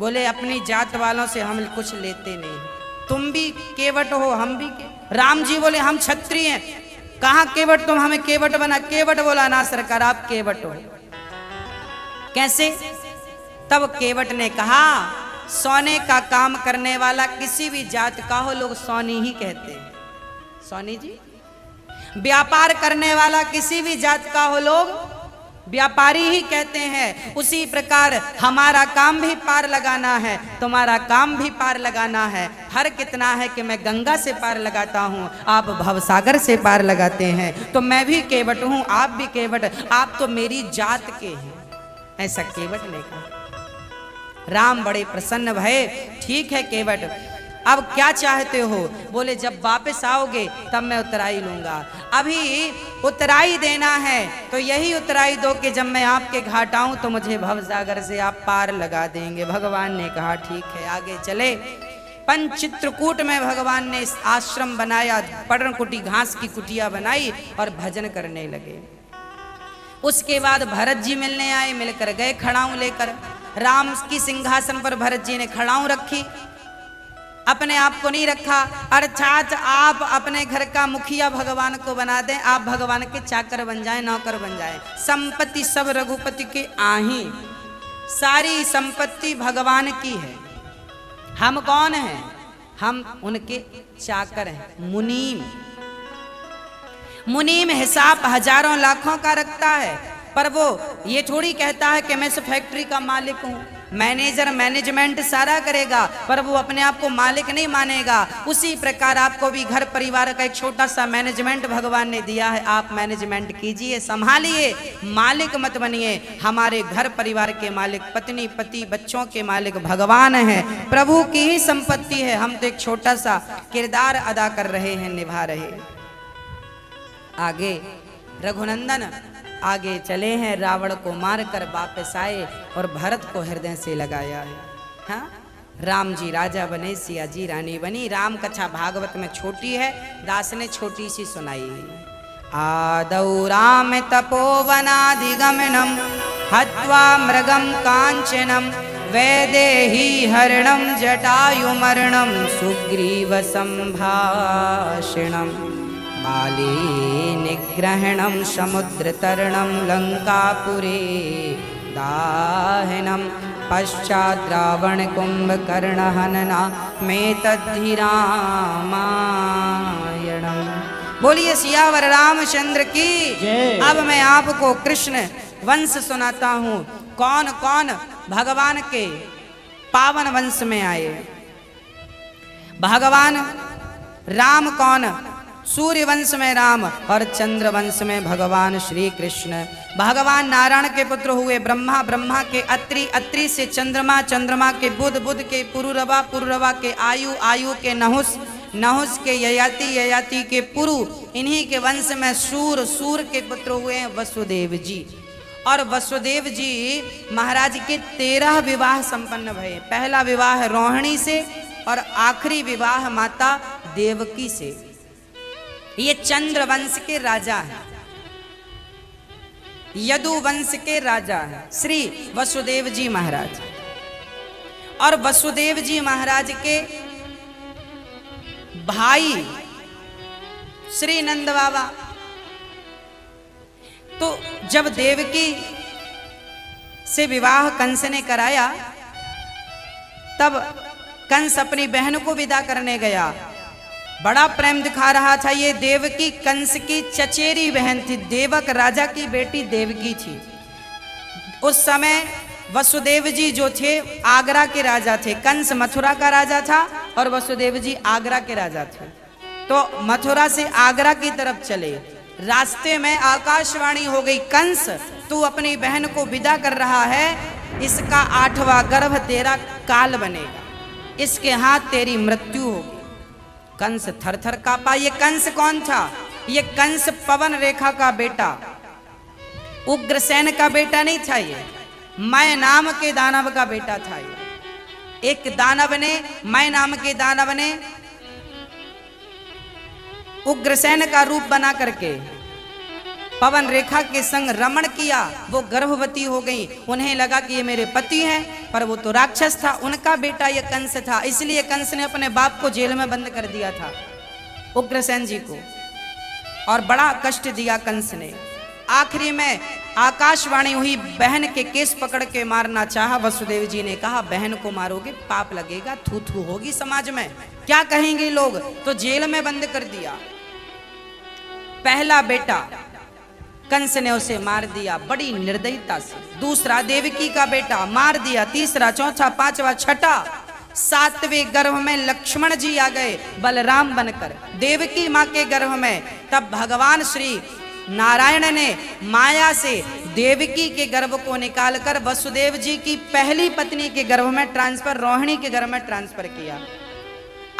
बोले अपनी जात वालों से हम कुछ लेते नहीं, तुम भी केवट हो हम भी राम जी बोले हम क्षत्रिय हैं। कहा केवट तुम हमें केवट बना? केवट बोला ना सरकार आप केवट हो। कैसे? तब केवट ने कहा सोने का काम करने वाला किसी भी जात का हो लोग सोनी ही कहते हैं। सोनी जी। व्यापार करने वाला किसी भी जात का हो लोग व्यापारी ही कहते हैं। उसी प्रकार हमारा काम भी पार लगाना है, तुम्हारा काम भी पार लगाना है। फर्क इतना है कि मैं गंगा से पार लगाता हूँ, आप भवसागर से पार लगाते हैं। तो मैं भी केवट हूँ, आप भी केवट, आप तो मेरी जात के हैं, ऐसा केवट ने कहा। राम बड़े प्रसन्न भये। ठीक है केवट, अब क्या चाहते हो? बोले जब वापस आओगे तब मैं उतराई लूंगा, अभी उतराई देना है तो यही उतराई दो कि जब मैं आपके घाट आऊं तो मुझे भवसागर से आप पार लगा देंगे। भगवान ने कहा ठीक है। आगे चले, पंचचित्रकूट में भगवान ने इस आश्रम बनाया, पर्णकुटी घास की कुटिया बनाई और भजन करने लगे। उसके बाद भरत जी मिलने आए, मिलकर गए खड़ाऊं लेकर। राम की सिंहासन पर भरत जी ने खड़ाऊं रखी, अपने आप को नहीं रखा। अर्थात आप अपने घर का मुखिया भगवान को बना दें, आप भगवान के चाकर बन जाएं, नौकर बन जाएं। संपत्ति सब रघुपति के आही, सारी संपत्ति भगवान की है। हम कौन हैं? हम उनके चाकर हैं। मुनीम, मुनीम हिसाब हजारों लाखों का रखता है, पर वो ये थोड़ी कहता है कि मैं इस फैक्ट्री का मालिक हूँ। मैनेजर मैनेजमेंट सारा करेगा, पर वो अपने आप को मालिक नहीं मानेगा। उसी प्रकार आपको भी घर परिवार का एक छोटा सा मैनेजमेंट भगवान ने दिया है, आप मैनेजमेंट कीजिए, संभालिए, मालिक मत बनिए। हमारे घर परिवार के मालिक पत्नी पति बच्चों के मालिक भगवान हैं, प्रभु की ही संपत्ति है। हम तो एक छोटा सा किरदार अदा कर रहे हैं, निभा रहे। आगे रघुनंदन आगे चले हैं, रावण को मारकर वापस आए और भरत को हृदय से लगाया है। हाँ, राम जी राजा बने, सिया जी रानी बनी। राम कथा भागवत में छोटी है, दास ने छोटी सी सुनाई है। आदौ राम तपोवनाधिगमनम हत्वा मृगं कांचनं वैदेही हरणं जटायुमर्णं सुग्रीवसंभाषणं बाली निग्रहणं समुद्रतरणं लंकापुरे दाहनं पश्चात् रावण कुंभकर्णहनना मेतद्धि रामायणं। बोलिए सियावर रामचंद्र की। अब मैं आपको कृष्ण वंश सुनाता हूँ। कौन कौन भगवान के पावन वंश में आए। भगवान राम कौन, सूर्य वंश में राम और चंद्र वंश में भगवान श्री कृष्ण। भगवान नारायण के पुत्र हुए ब्रह्मा, ब्रह्मा के अत्रि, अत्रि से चंद्रमा, चंद्रमा के बुध, बुध के पुरुरवा, पुरुरवा के आयु, आयु के नहुस, नहुस के ययाति, ययाति के पुरु। इन्हीं के वंश में सूर, सूर के पुत्र हुए वसुदेव जी। और वसुदेव जी महाराज के 13 विवाह संपन्न भये। पहला विवाह रोहिणी से और आखिरी विवाह माता देवकी से। ये चंद्र वंश के राजा हैं, यदु वंश के राजा हैं श्री वसुदेव जी महाराज। और वसुदेव जी महाराज के भाई श्री नंद बाबा। तो जब देवकी से विवाह कंस ने कराया, तब कंस अपनी बहन को विदा करने गया। बड़ा प्रेम दिखा रहा था। ये देवकी कंस की चचेरी बहन थी। देवक राजा की बेटी देवकी थी। उस समय वसुदेव जी जो थे आगरा के राजा थे। कंस मथुरा का राजा था और वसुदेव जी आगरा के राजा थे। तो मथुरा से आगरा की तरफ चले। रास्ते में आकाशवाणी हो गई, कंस तू अपनी बहन को विदा कर रहा है, इसका 8वां गर्भ तेरा काल बनेगा, इसके हाथ तेरी मृत्यु होगी। कंस थर थर कांपा। ये कंस कौन था? ये कंस पवन रेखा का बेटा, उग्रसेन का बेटा नहीं था। ये मैं नाम के दानव का बेटा था। ये एक दानव ने, मैं नाम के दानव ने उग्रसेन का रूप बना करके पवन रेखा के संग रमण किया। वो गर्भवती हो गई। उन्हें लगा कि ये मेरे पति हैं, पर वो तो राक्षस था। उनका बेटा ये कंस था। इसलिए कंस ने अपने बाप को जेल में बंद कर दिया था, उग्रसेन जी को, और बड़ा कष्ट दिया कंस ने। आखिरी में आकाशवाणी हुई, बहन के केस पकड़ के मारना चाहा। वसुदेव जी ने कहा बहन को मारोगे पाप लगेगा, थू थू होगी समाज में, क्या कहेंगे लोग। तो जेल में बंद कर दिया। पहला बेटा कंस ने उसे मार दिया बड़ी निर्दयता से। दूसरा देवकी का बेटा मार दिया। तीसरा, चौथा, पांचवा, छठा, 7वें गर्भ में लक्ष्मण जी आ गए बलराम बनकर देवकी मां के गर्भ में। तब भगवान श्री नारायण ने माया से देवकी के गर्भ को निकालकर वसुदेव जी की पहली पत्नी के गर्भ में ट्रांसफर, रोहिणी के गर्भ में ट्रांसफर किया।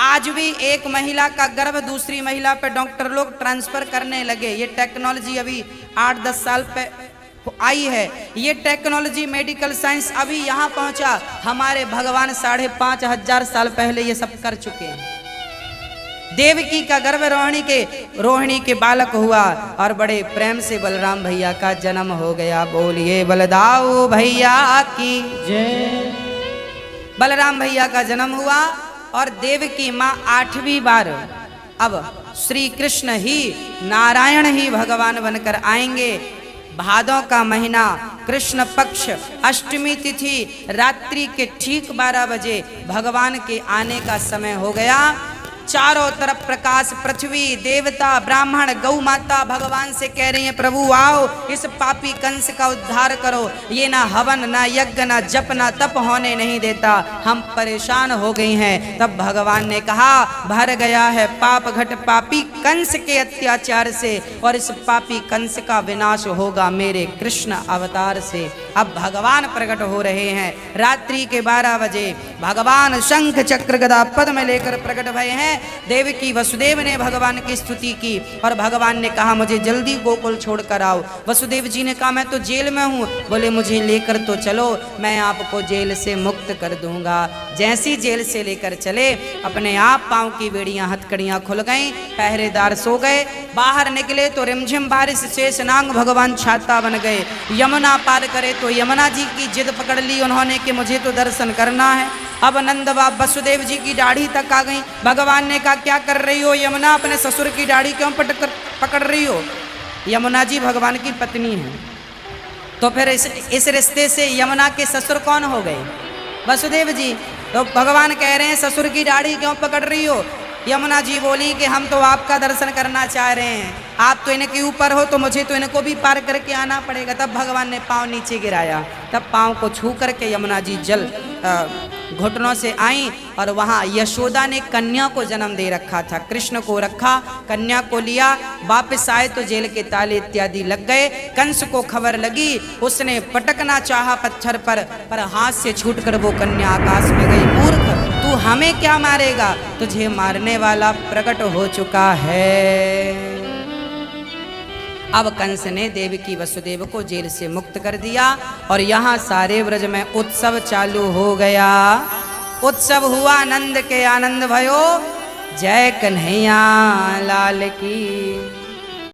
आज भी एक महिला का गर्भ दूसरी महिला पे डॉक्टर लोग ट्रांसफर करने लगे। ये टेक्नोलॉजी अभी 8-10 साल पे आई है। ये टेक्नोलॉजी, मेडिकल साइंस अभी यहाँ पहुंचा। हमारे भगवान 5,500 साल पहले ये सब कर चुके हैं। देवकी का गर्भ रोहिणी के बालक हुआ और बड़े प्रेम से बलराम भैया का जन्म हो गया। बोलिए बलदाऊ भैया की जय। बलराम भैया का जन्म हुआ और देवकी माँ 8वीं बार अब श्री कृष्ण ही, नारायण ही भगवान बनकर आएंगे। भादों का महीना, कृष्ण पक्ष, अष्टमी तिथि, रात्रि के ठीक 12 बजे भगवान के आने का समय हो गया। चारों तरफ प्रकाश, पृथ्वी, देवता, ब्राह्मण, गौ माता भगवान से कह रही हैं प्रभु आओ, इस पापी कंस का उद्धार करो। ये ना हवन, ना यज्ञ, ना जप, ना तप होने नहीं देता, हम परेशान हो गई हैं। तब भगवान ने कहा भर गया है पाप घट पापी कंस के अत्याचार से, और इस पापी कंस का विनाश होगा मेरे कृष्ण अवतार से। अब भगवान प्रकट हो रहे हैं। रात्रि के 12 बजे भगवान शंख चक्र गदा पद्म लेकर प्रकट भये हैं। देवकी वसुदेव ने भगवान की स्तुति की और भगवान ने कहा मुझे जल्दी गोकुल छोड़कर आओ। वसुदेव जी ने कहा मैं तो जेल में हूँ। बोले मुझे लेकर तो चलो, मैं आपको जेल से मुक्त कर दूंगा। जैसी जेल से लेकर चले, अपने आप पांव की बेड़ियां हथकड़ियां खुल गईं, पहरेदार सो गए। बाहर निकले तो रिमझिम बारिश से स्नांग भगवान छाता बन गए। यमुना पार करे तो यमुना जी की जिद पकड़ ली उन्होंने कि मुझे तो दर्शन करना है। अब नंद बाप वसुदेव जी की दाढ़ी तक आ गई। भगवान ने कहा क्या कर रही हो यमुना, अपने ससुर की दाढ़ी क्यों पकड़ रही हो? यमुना जी भगवान की पत्नी है। तो फिर इस रिश्ते से यमुना के ससुर कौन हो गए? वसुदेव जी। तो भगवान कह रहे हैं ससुर की दाढ़ी क्यों पकड़ रही हो? यमुना जी बोली कि हम तो आपका दर्शन करना चाह रहे हैं, आप तो इनके ऊपर हो तो मुझे तो इनको भी पार करके आना पड़ेगा। तब भगवान ने पाँव नीचे गिराया, तब पाँव को छू करके यमुना जी जल घुटनों से आई और वहाँ यशोदा ने कन्या को जन्म दे रखा था, कृष्ण को रखा, कन्या को लिया। वापस आए तो जेल के ताले इत्यादि लग गए। कंस को खबर लगी, उसने पटकना चाहा पत्थर पर हाथ से छूटकर वो कन्या आकाश में गई। मूर्ख, तू हमें क्या मारेगा, तुझे मारने वाला प्रकट हो चुका है। अब कंस ने देवकी वसुदेव को जेल से मुक्त कर दिया और यहाँ सारे ब्रज में उत्सव चालू हो गया। उत्सव हुआ, आनंद के आनंद भयो, जय कन्हैया लाल की।